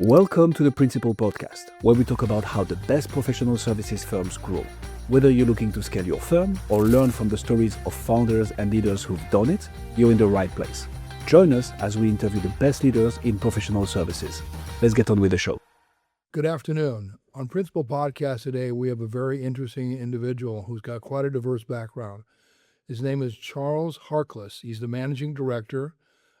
Welcome to the Principal Podcast, where we talk about how the best professional services firms grow. Whether you're looking to scale your firm or learn from the stories of founders and leaders who've done it, you're in the right place. Join us as we interview the best leaders in professional services. Let's get on with the show. Good afternoon. On Principal Podcast today, we have a very interesting individual who's got quite a diverse background. His name is Charles Harkless. He's the managing director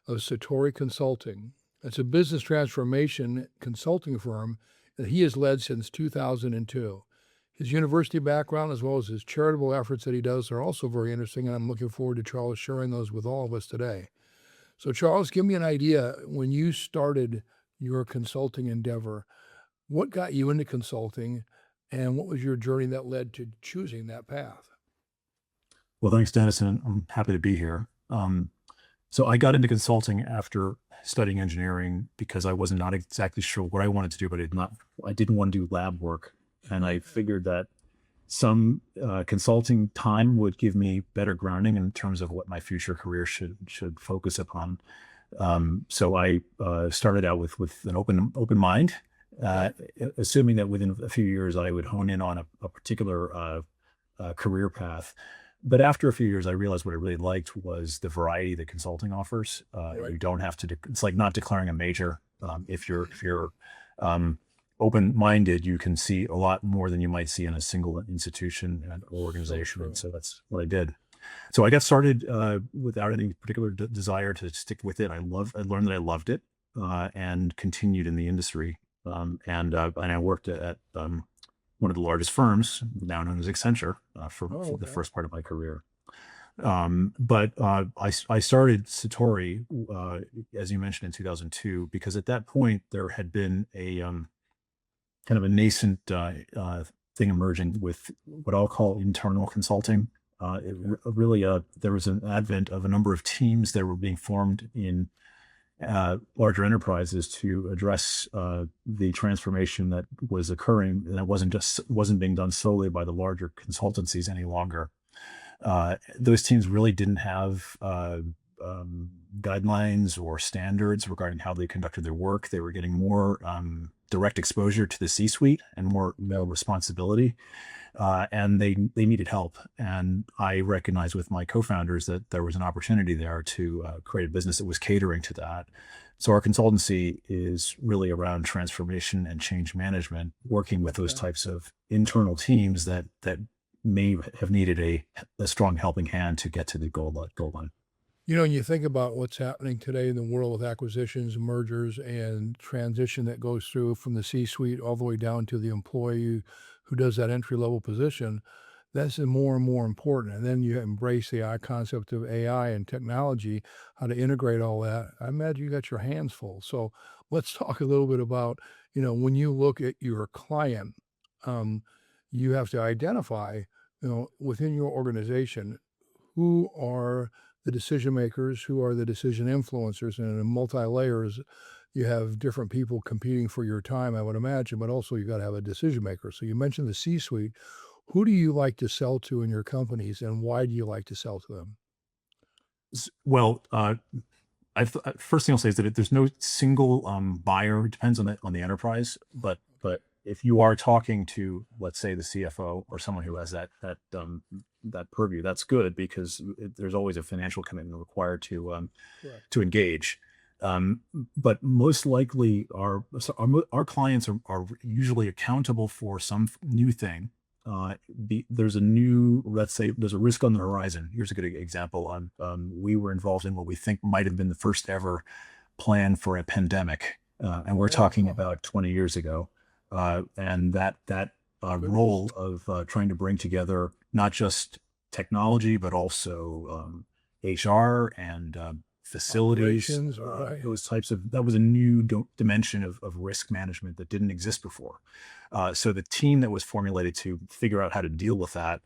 of Satori Consulting. It's a business transformation consulting firm that he has led since 2002. His university background, as well as his charitable efforts that he does, are also very interesting, and I'm looking forward to Charles sharing those with all of us today. So, Charles, give me an idea. When you started your consulting endeavor, what got you into consulting, and what was your journey that led to choosing that path? Well, thanks, Dennis, and I'm happy to be here. So I got into consulting after studying engineering because I was not exactly sure what I wanted to do, but I didn't want to do lab work. And I figured that some consulting time would give me better grounding in terms of what my future career should focus upon. So I started out with an open mind, assuming that within a few years I would hone in on a particular career path. But after a few years, I realized what I really liked was the variety that consulting offers. You don't have to. It's like not declaring a major. If you're open-minded, you can see a lot more than you might see in a single institution and organization. And so that's what I did. So I got started without any particular desire to stick with it. I learned that I loved it and continued in the industry. And I worked at one of the largest firms, now known as Accenture, for the first part of my career. But I started Satori, as you mentioned, in 2002, because at that point there had been a kind of a nascent thing emerging with what I'll call internal consulting. There was an advent of a number of teams that were being formed in larger enterprises to address the transformation that was occurring, and it wasn't being done solely by the larger consultancies any longer. Those teams really didn't have guidelines or standards regarding how they conducted their work. They were getting more direct exposure to the C-suite and more responsibility. And they needed help. And I recognized with my co-founders that there was an opportunity there to create a business that was catering to that. So our consultancy is really around transformation and change management, working with those types of internal teams that may have needed a strong helping hand to get to the goal line. You know, when you think about what's happening today in the world with acquisitions, mergers, and transition that goes through from the C-suite all the way down to the employee who does that entry-level position, that's more and more important. And then you embrace the concept of AI and technology, how to integrate all that. I imagine you got your hands full. So let's talk a little bit about, when you look at your client, you have to identify, within your organization, who are the decision makers, who are the decision influencers, and in multi-layers, you have different people competing for your time, I would imagine, but also you got to have a decision maker. So you mentioned the C-suite. Who do you like to sell to in your companies, and why do you like to sell to them? Well, first thing I'll say is that there's no single buyer. It depends on the enterprise, but if you are talking to, let's say, the CFO or someone who has that purview, that's good because there's always a financial commitment required to engage. But most likely our clients are usually accountable for some new thing. There's a risk on the horizon. Here's a good example. We were involved in what we think might have been the first ever plan for a pandemic. And we're talking about 20 years ago. And that role of trying to bring together not just technology, but also HR and facilities, that was a new dimension of risk management that didn't exist before. So the team that was formulated to figure out how to deal with that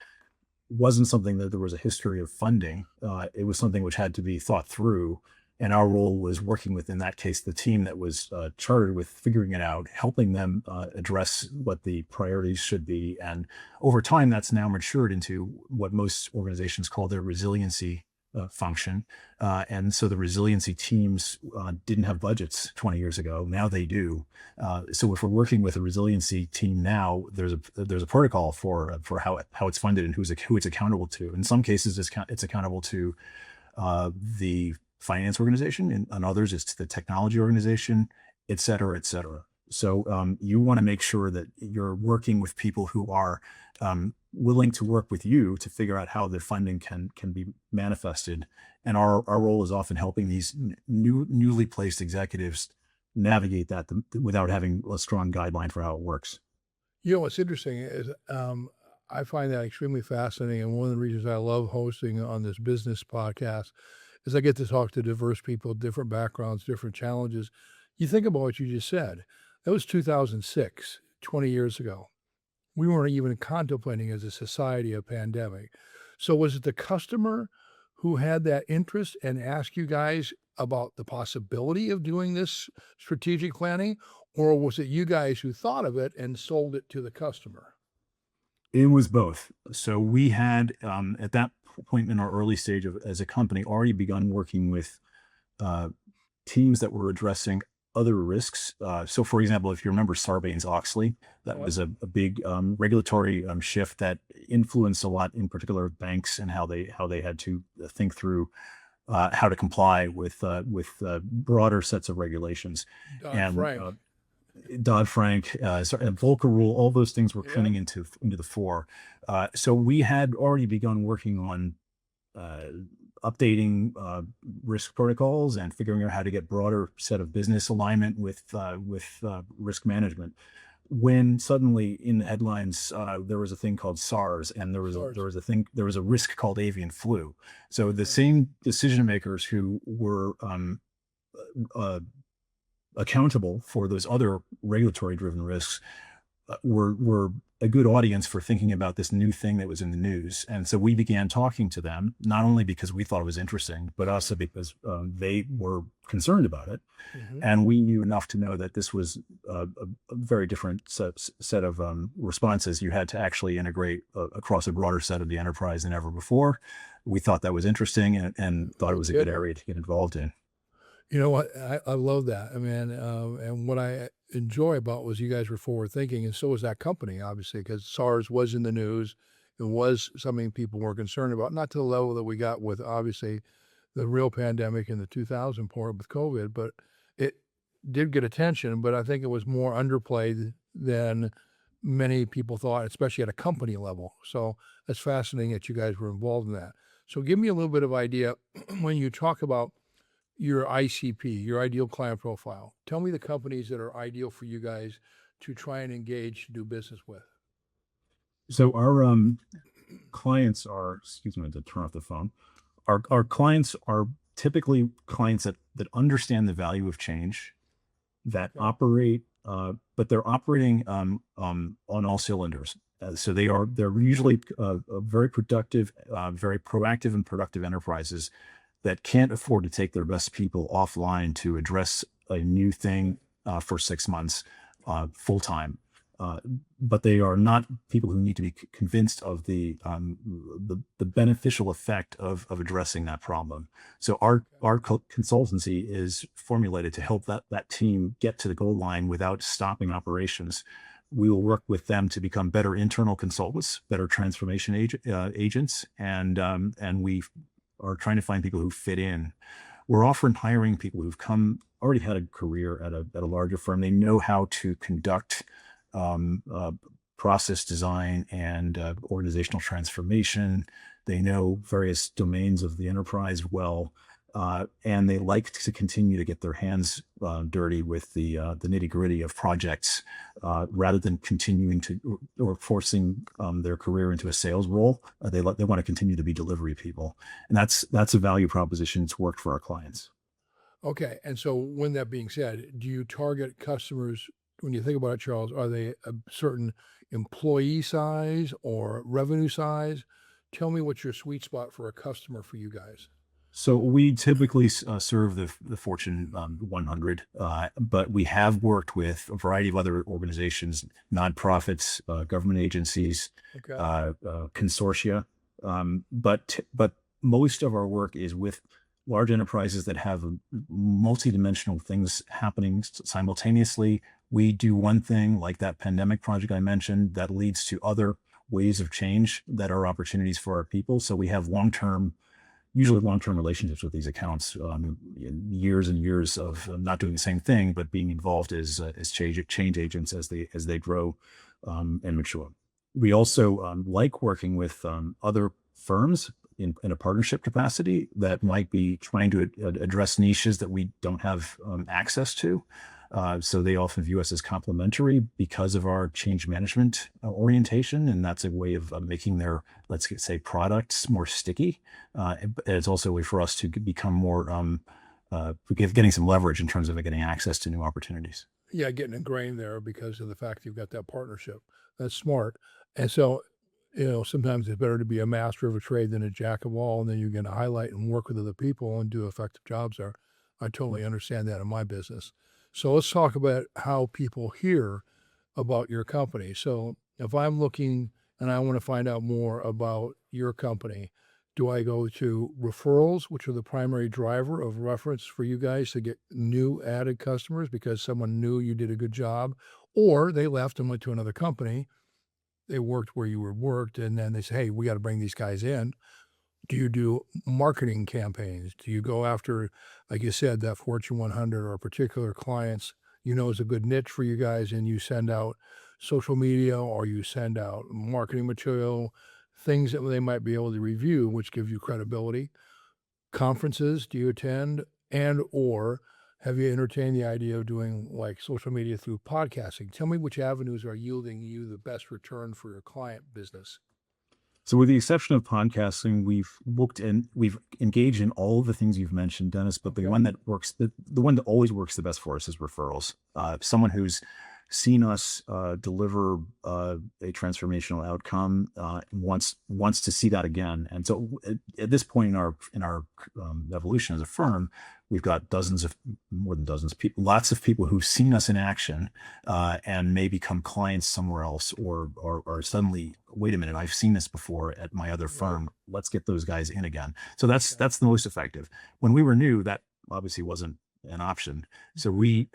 wasn't something that there was a history of funding. It was something which had to be thought through. And our role was working with, in that case, the team that was chartered with figuring it out, helping them address what the priorities should be. And over time, that's now matured into what most organizations call their resiliency function. And so the resiliency teams didn't have budgets 20 years ago. Now they do. So if we're working with a resiliency team now, there's a protocol for how it's funded and who it's accountable to. In some cases, it's accountable to the finance organization, and on others, it's to the technology organization, et cetera, et cetera. So you want to make sure that you're working with people who are willing to work with you to figure out how the funding can be manifested. And our role is often helping these newly placed executives navigate that without having a strong guideline for how it works. What's interesting is I find that extremely fascinating. And one of the reasons I love hosting on this business podcast is I get to talk to diverse people, different backgrounds, different challenges. You think about what you just said. That was 2006, 20 years ago. We weren't even contemplating as a society a pandemic. So was it the customer who had that interest and asked you guys about the possibility of doing this strategic planning? Or was it you guys who thought of it and sold it to the customer? It was both. So we had, at that point in our early stage as a company, already begun working with teams that were addressing other risks. So for example, if you remember Sarbanes-Oxley, that was a big regulatory shift that influenced a lot, in particular banks, and how they had to think through how to comply with broader sets of regulations. Dodd-Frank, Volcker Rule, all those things were coming into the fore. So we had already begun working on updating risk protocols and figuring out how to get broader set of business alignment with risk management. When suddenly in the headlines there was a thing called SARS, and there was a risk called avian flu. So the same decision makers who were accountable for those other regulatory driven risks were a good audience for thinking about this new thing that was in the news. And so we began talking to them, not only because we thought it was interesting, but also because they were concerned about it. Mm-hmm. And we knew enough to know that this was a very different set of responses. You had to actually integrate across a broader set of the enterprise than ever before. We thought that was interesting and thought it was a good area to get involved in. You know what? I love that. I mean, and what I enjoy about was you guys were forward thinking, and so was that company, obviously, because SARS was in the news. It was something people were concerned about, not to the level that we got with, obviously, the real pandemic in the 2000 part with COVID, but it did get attention, but I think it was more underplayed than many people thought, especially at a company level. So that's fascinating that you guys were involved in that. So give me a little bit of idea when you talk about your ICP, your ideal client profile. Tell me the companies that are ideal for you guys to try and engage to do business with. So our clients are, excuse me, to turn off the phone. Our clients are typically clients that understand the value of change, that operate, but they're operating on all cylinders. So they're usually very productive, very proactive and productive enterprises that can't afford to take their best people offline to address a new thing for 6 months full time. But they are not people who need to be convinced of the beneficial effect of addressing that problem. So our consultancy is formulated to help that team get to the goal line without stopping operations. We will work with them to become better internal consultants, better transformation agents, and we are trying to find people who fit in. We're often hiring people who've already had a career at a larger firm. They know how to conduct process design and organizational transformation. They know various domains of the enterprise well, and they like to continue to get their hands dirty with the nitty gritty of projects rather than continuing to or forcing their career into a sales role. They want to continue to be delivery people, and that's a value proposition that's worked for our clients. Okay, and so when that being said, do you target customers? When you think about it, Charles, are they a certain employee size or revenue size? Tell me what's your sweet spot for a customer for you guys. So we typically serve the Fortune 100, but we have worked with a variety of other organizations, nonprofits, government agencies, consortia. But most of our work is with large enterprises that have multidimensional things happening simultaneously. We do one thing like that pandemic project I mentioned that leads to other ways of change that are opportunities for our people. So we have usually long-term relationships with these accounts, years and years of not doing the same thing, but being involved as change agents as they grow and mature. We also like working with other firms in a partnership capacity that might be trying to address niches that we don't have access to. So they often view us as complementary because of our change management orientation, and that's a way of making their, let's say, products more sticky. And it's also a way for us to become more, getting some leverage in terms of getting access to new opportunities. Yeah, getting ingrained there because of the fact you've got that partnership. That's smart. And so, sometimes it's better to be a master of a trade than a jack of all, and then you're going to highlight and work with other people and do effective jobs there. I totally understand that in my business. So let's talk about how people hear about your company. So if I'm looking and I want to find out more about your company, do I go to referrals, which are the primary driver of reference for you guys to get new added customers because someone knew you did a good job, or they left and went to another company? They worked where you were worked, and then they say, hey, we got to bring these guys in. Do you do marketing campaigns? Do you go after, like you said, that Fortune 100 or particular clients is a good niche for you guys, and you send out social media or you send out marketing material, things that they might be able to review, which give you credibility? Conferences do you attend, and or have you entertained the idea of doing like social media through podcasting? Tell me which avenues are yielding you the best return for your client business. So with the exception of podcasting, we've engaged in all of the things you've mentioned, Dennis, but the Okay. one that works, the one that always works the best for us is referrals. Someone who's seen us deliver a transformational outcome wants to see that again. And so at this point in our evolution as a firm, we've got more than dozens of people, lots of people who've seen us in action and may become clients somewhere else, or suddenly, wait a minute, I've seen this before at my other firm. Let's get those guys in again. So that's the most effective. When we were new, that obviously wasn't an option. So we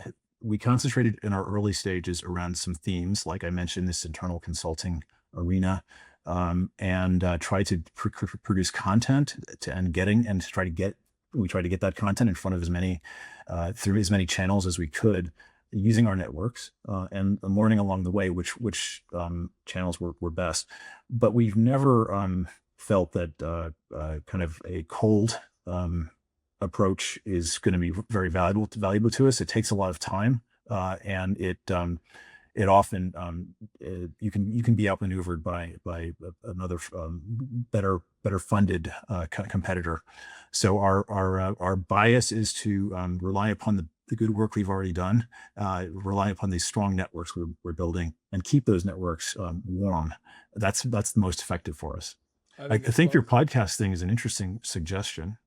concentrated in our early stages around some themes, like I mentioned, this internal consulting arena, and try to produce content we try to get that content in front of through as many channels as we could, using our networks and learning along the way which channels were best. But we've never felt that kind of a cold approach is going to be very valuable to us. It takes a lot of time, and it often you can be outmaneuvered by another better funded competitor. So our bias is to rely upon the good work we've already done, rely upon these strong networks we're building, and keep those networks warm. That's the most effective for us. I think your podcast thing is an interesting suggestion,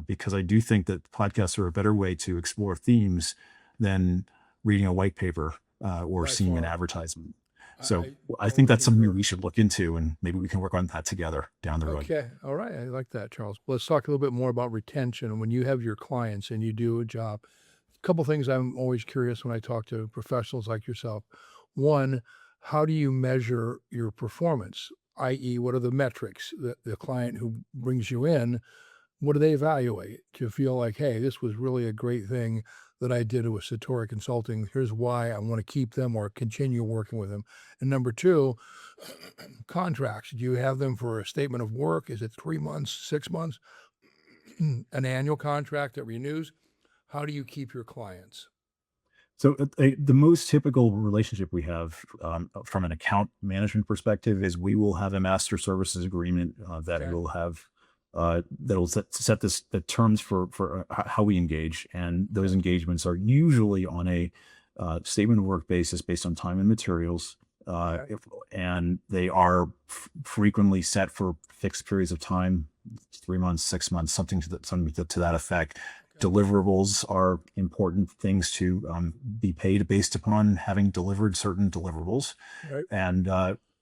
because I do think that podcasts are a better way to explore themes than reading a white paper or seeing an advertisement. So I think that's something we should look into, and maybe we can work on that together down the road. Okay. All right. I like that, Charles. Let's talk a little bit more about retention. When you have your clients and you do a job, a couple things I'm always curious when I talk to professionals like yourself. One, how do you measure your performance? i.e., what are the metrics that the client who brings you in, what do they evaluate to feel like, hey, this was really a great thing that I did with Satori Consulting. Here's why I want to keep them or continue working with them. And number two, contracts. Do you have them for a statement of work? Is it 3 months, 6 months, an annual contract that renews? How do you keep your clients? So the most typical relationship we have from an account management perspective is we will have a master services agreement that Okay. will have that'll set the terms for how we engage, and those engagements are usually on a statement of work basis based on time and materials, Okay. and they are frequently set for fixed periods of time, 3 months, 6 months, something to that effect. Okay. Deliverables are important things to be paid based upon having delivered certain deliverables, Right. and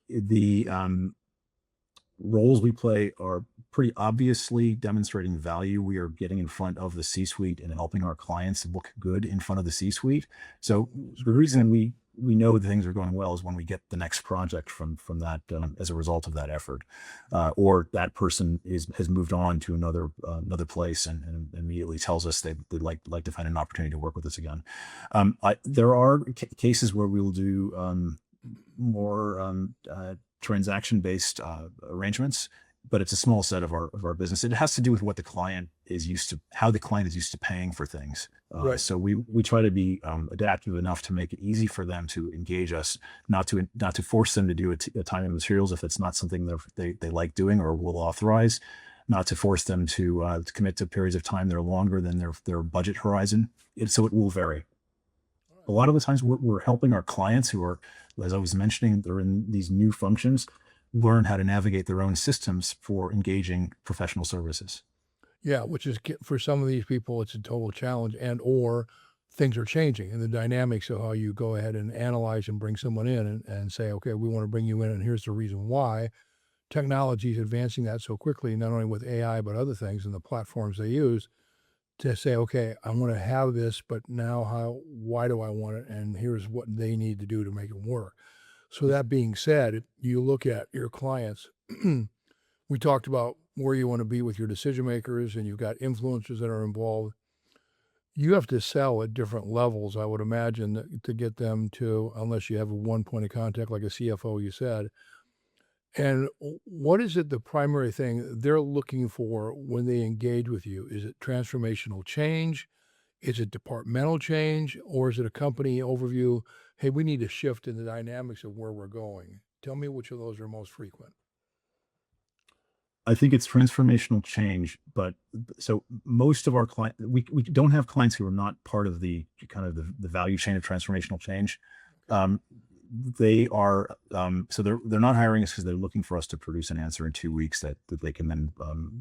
the roles we play are pretty obviously demonstrating value. We are getting in front of the C-suite and helping our clients look good in front of the C-suite. So the reason we know that things are going well is when we get the next project from that as a result of that effort, or that person has moved on to another place and immediately tells us they'd like to find an opportunity to work with us again. There are cases where we will do more transaction-based arrangements, but it's a small set of our business. It has to do with what the client is used to, how the client is used to paying for things. Right. So we try to be adaptive enough to make it easy for them to engage us, not to force them to do a time and materials if it's not something they like doing or will authorize, not to force them to commit to periods of time that are longer than their budget horizon. So it will vary. A lot of the times we're helping our clients who are, as I was mentioning, they're in these new functions, learn how to navigate their own systems for engaging professional services. Yeah, which is for some of these people, it's a total challenge, and or things are changing and the dynamics of how you go ahead and analyze and bring someone in and say, okay, we want to bring you in, and here's the reason why. Technology is advancing that so quickly, not only with AI but other things and the platforms they use to say, okay, I want to have this, but now why do I want it? And here's what they need to do to make it work. So that being said, you look at your clients. We talked about where you want to be with your decision makers, and you've got influencers that are involved. You have to sell at different levels, I would imagine, to get them to, unless you have a one point of contact like a CFO, you said. And what is it the primary thing they're looking for when they engage with you? Is it transformational change? Is it departmental change? Or is it a company overview? Hey, we need to shift in the dynamics of where we're going. Tell me which of those are most frequent. I think it's transformational change, but so most of our clients, we don't have clients who are not part of the kind of the value chain of transformational change. They are so they're not hiring us because they're looking for us to produce an answer in 2 weeks that they can then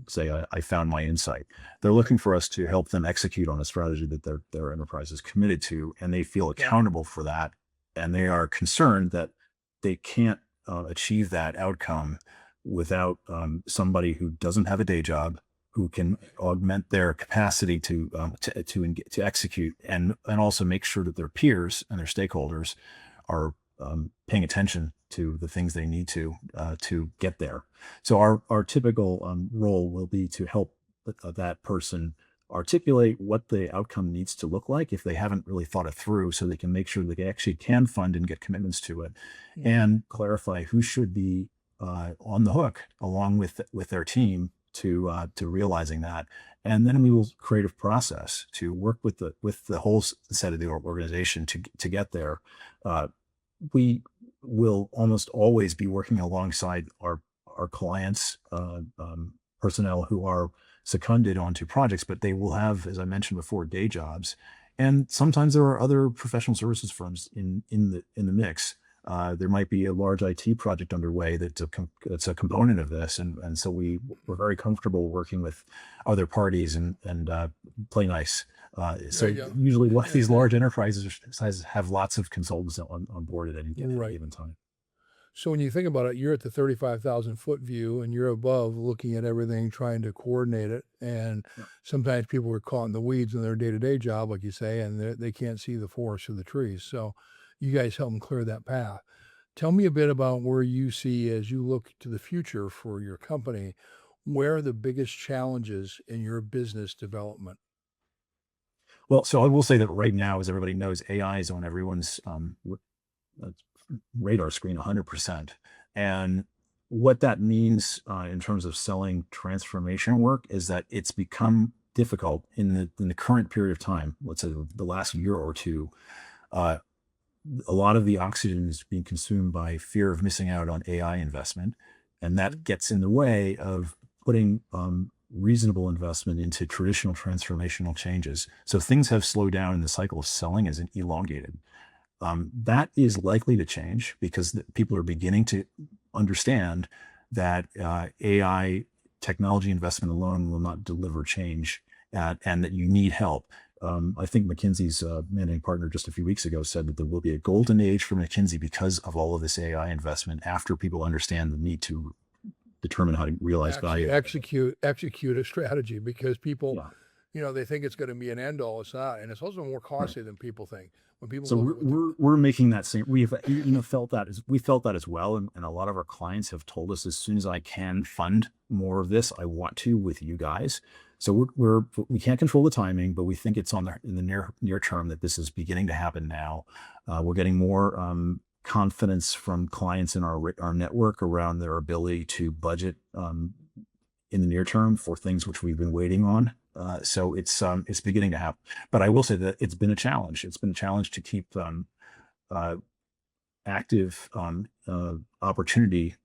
say I found my insight. They're looking for us to help them execute on a strategy that their enterprise is committed to, and they feel accountable for that, and they are concerned that they can't achieve that outcome without somebody who doesn't have a day job, who can augment their capacity to execute, and also make sure that their peers and their stakeholders are paying attention to the things they need to get there. So our typical role will be to help that person articulate what the outcome needs to look like if they haven't really thought it through, so they can make sure that they actually can fund and get commitments to it, and clarify who should be on the hook along with their team to realizing that. And then we will create a process to work with the whole set of the organization to get there. We will almost always be working alongside our clients, personnel who are seconded onto projects, but they will have, as I mentioned before, day jobs. And sometimes there are other professional services firms in the mix. There might be a large IT project underway that's a component of this, and so we're very comfortable working with other parties and play nice. Usually, these large enterprises have lots of consultants on board at any given time. So when you think about it, you're at the 35,000-foot view, and you're above looking at everything, trying to coordinate it. And sometimes people are caught in the weeds in their day-to-day job, like you say, and they can't see the forest for the trees. So you guys help them clear that path. Tell me a bit about where you see, as you look to the future for your company, where are the biggest challenges in your business development? Well, so I will say that right now, as everybody knows, AI is on everyone's radar screen 100%. And what that means in terms of selling transformation work is that it's become difficult in the current period of time, let's say the last year or two. A lot of the oxygen is being consumed by fear of missing out on AI investment, and that gets in the way of putting reasonable investment into traditional transformational changes. So things have slowed down, and the cycle of selling is elongated. That is likely to change because people are beginning to understand that AI technology investment alone will not deliver change, and that you need help. I think McKinsey's managing partner just a few weeks ago said that there will be a golden age for McKinsey because of all of this AI investment after people understand the need to determine how to realize Actually value. execute a strategy, because people, Yeah. they think it's going to be an end all. It's not, and it's also more Right. costly than people think. When people So look at what we're making that same. We've felt that as well, and a lot of our clients have told us, as soon as I can fund more of this, I want to with you guys. So we can't control the timing, but we think it's in the near term that this is beginning to happen now. We're getting more confidence from clients in our network around their ability to budget in the near term for things which we've been waiting on. So it's beginning to happen. But I will say that it's been a challenge. It's been a challenge to keep active opportunity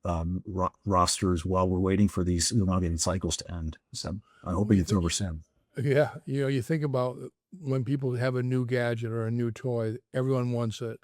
rosters while we're waiting for these elongated cycles to end. So I'm hoping it's over soon. Yeah, you think about when people have a new gadget or a new toy, everyone wants it,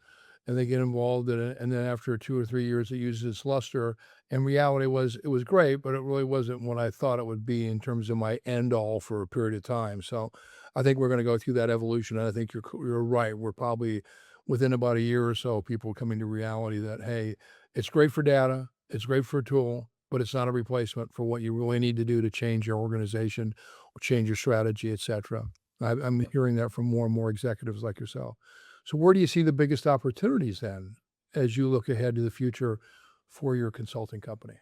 and they get involved in it, and then after 2 or 3 years, it uses its luster. And reality was, it was great, but it really wasn't what I thought it would be in terms of my end all for a period of time. So I think we're going to go through that evolution, and I think you're right. We're probably within about a year or so, people coming to reality that, hey, it's great for data, it's great for a tool, but it's not a replacement for what you really need to do to change your organization or change your strategy, et cetera. I'm hearing that from more and more executives like yourself. So where do you see the biggest opportunities then, as you look ahead to the future for your consulting company?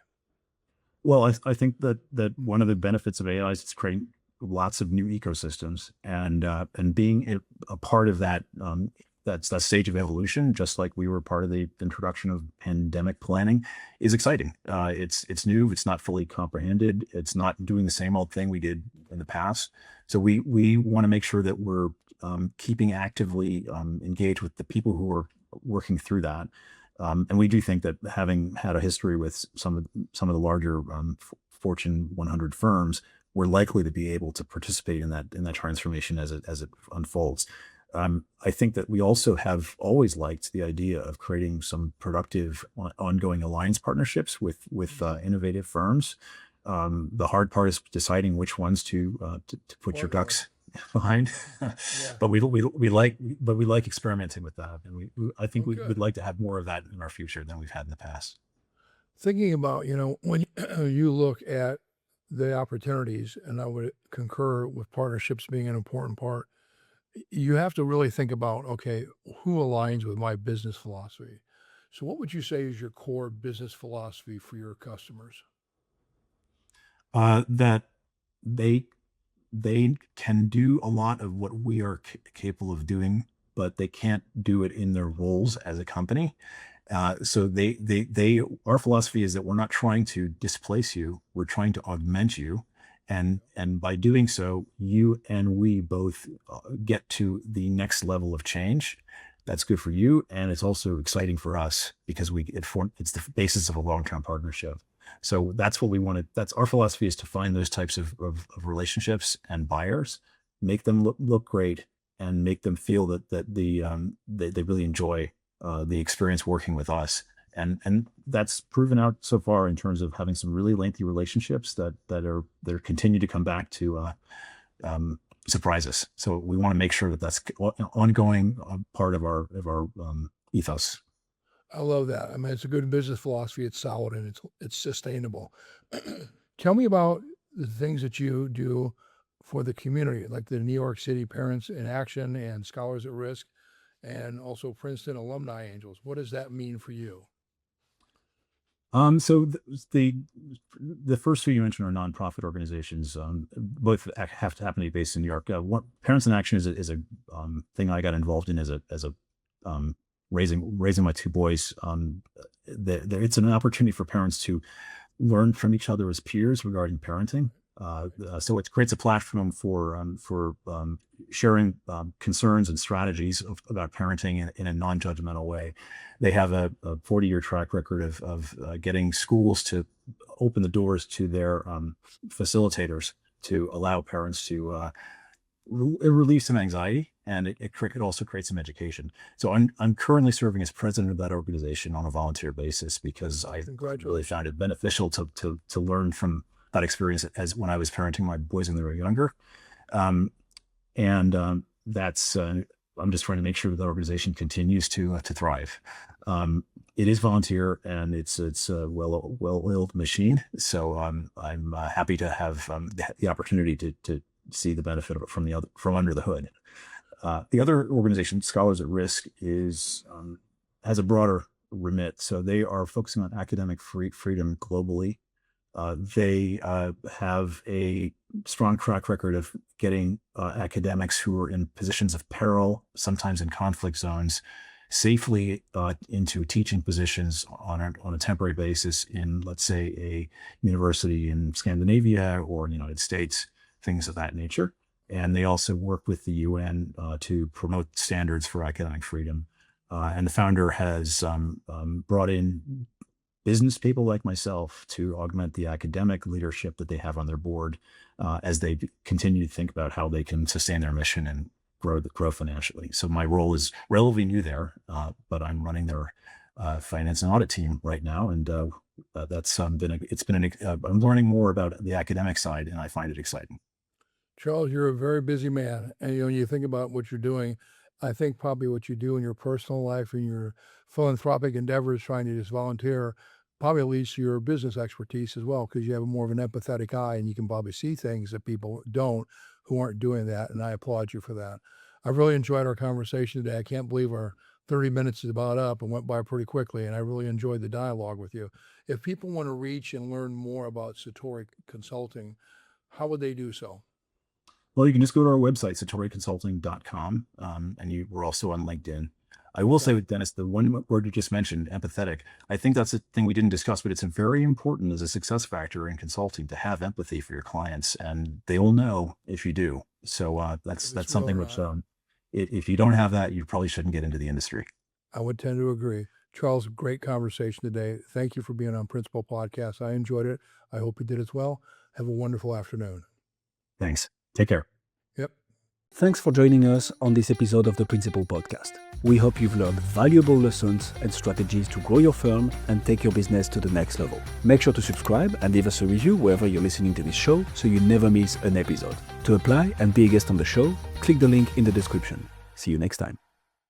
Well, I think that one of the benefits of AI is it's creating lots of new ecosystems, and being a part of that that's that stage of evolution, just like we were part of the introduction of pandemic planning, is exciting. It's new. It's not fully comprehended. It's not doing the same old thing we did in the past. So we want to make sure that we're keeping actively engaged with the people who are working through that. And we do think that, having had a history with some of the larger Fortune 100 firms, we're likely to be able to participate in that transformation as it unfolds. I think that we also have always liked the idea of creating some productive ongoing alliance partnerships with innovative firms. The hard part is deciding which ones to put your ducks behind. But we like experimenting with that, and I think we would like to have more of that in our future than we've had in the past. Thinking about, when you look at the opportunities, and I would concur with partnerships being an important part, you have to really think about, okay, who aligns with my business philosophy? So what would you say is your core business philosophy for your customers? That they can do a lot of what we are capable of doing, but they can't do it in their roles as a company. So our philosophy is that we're not trying to displace you. We're trying to augment you. And by doing so, you and we both get to the next level of change. That's good for you, and it's also exciting for us, because it's the basis of a long-term partnership. So that's what we want to. That's our philosophy, is to find those types of relationships and buyers, make them look great, and make them feel that they really enjoy the experience working with us. And that's proven out so far in terms of having some really lengthy relationships that continue to come back to surprise us. So we want to make sure that that's an ongoing part of our ethos. I love that. I mean, it's a good business philosophy. It's solid, and it's sustainable. Tell me about the things that you do for the community, like the New York City Parents in Action and Scholars at Risk, and also Princeton Alumni Angels. What does that mean for you? So the first two you mentioned are nonprofit organizations. Both have to happen to be based in New York. Parents in Action is a thing I got involved in as a raising my two boys. It's an opportunity for parents to learn from each other as peers regarding parenting. So it creates a platform for sharing concerns and strategies about parenting in a non-judgmental way. They have a 40-year track record of getting schools to open the doors to their facilitators to allow parents to relieve some anxiety, and it also creates some education. So I'm currently serving as president of that organization on a volunteer basis, because I really found it beneficial to learn from that experience as when I was parenting my boys when they were younger. That's I'm just trying to make sure that the organization continues to thrive. It is volunteer, and it's a well-oiled machine. So I'm happy to have the opportunity to see the benefit of it from under the hood. The other organization, Scholars at Risk, has a broader remit. So they are focusing on academic freedom globally. They have a strong track record of getting academics who are in positions of peril, sometimes in conflict zones, safely into teaching positions on a temporary basis in, let's say, a university in Scandinavia or in the United States, things of that nature. And they also work with the UN to promote standards for academic freedom. And the founder has brought in business people like myself to augment the academic leadership that they have on their board as they continue to think about how they can sustain their mission and grow financially. So my role is relatively new there, but I'm running their finance and audit team right now, and that's I'm learning more about the academic side, and I find it exciting. Charles, you're a very busy man, and when you think about what you're doing, I think probably what you do in your personal life and your philanthropic endeavors, trying to just volunteer, probably leads to your business expertise as well, because you have more of an empathetic eye and you can probably see things that people don't who aren't doing that, and I applaud you for that. I've really enjoyed our conversation today. I can't believe our 30 minutes is about up and went by pretty quickly, and I really enjoyed the dialogue with you. If people want to reach and learn more about Satori Consulting, how would they do so? Well, you can just go to our website, satoriconsulting.com, and we're also on LinkedIn. I will say with Dennis, the one word you just mentioned, empathetic, I think that's a thing we didn't discuss, but it's very important as a success factor in consulting to have empathy for your clients, and they will know if you do. So that's something which, if you don't have that, you probably shouldn't get into the industry. I would tend to agree. Charles, great conversation today. Thank you for being on Principal Podcast. I enjoyed it. I hope you did as well. Have a wonderful afternoon. Thanks. Take care. Yep. Thanks for joining us on this episode of the Principal Podcast. We hope you've learned valuable lessons and strategies to grow your firm and take your business to the next level. Make sure to subscribe and leave us a review wherever you're listening to this show so you never miss an episode. To apply and be a guest on the show, click the link in the description. See you next time.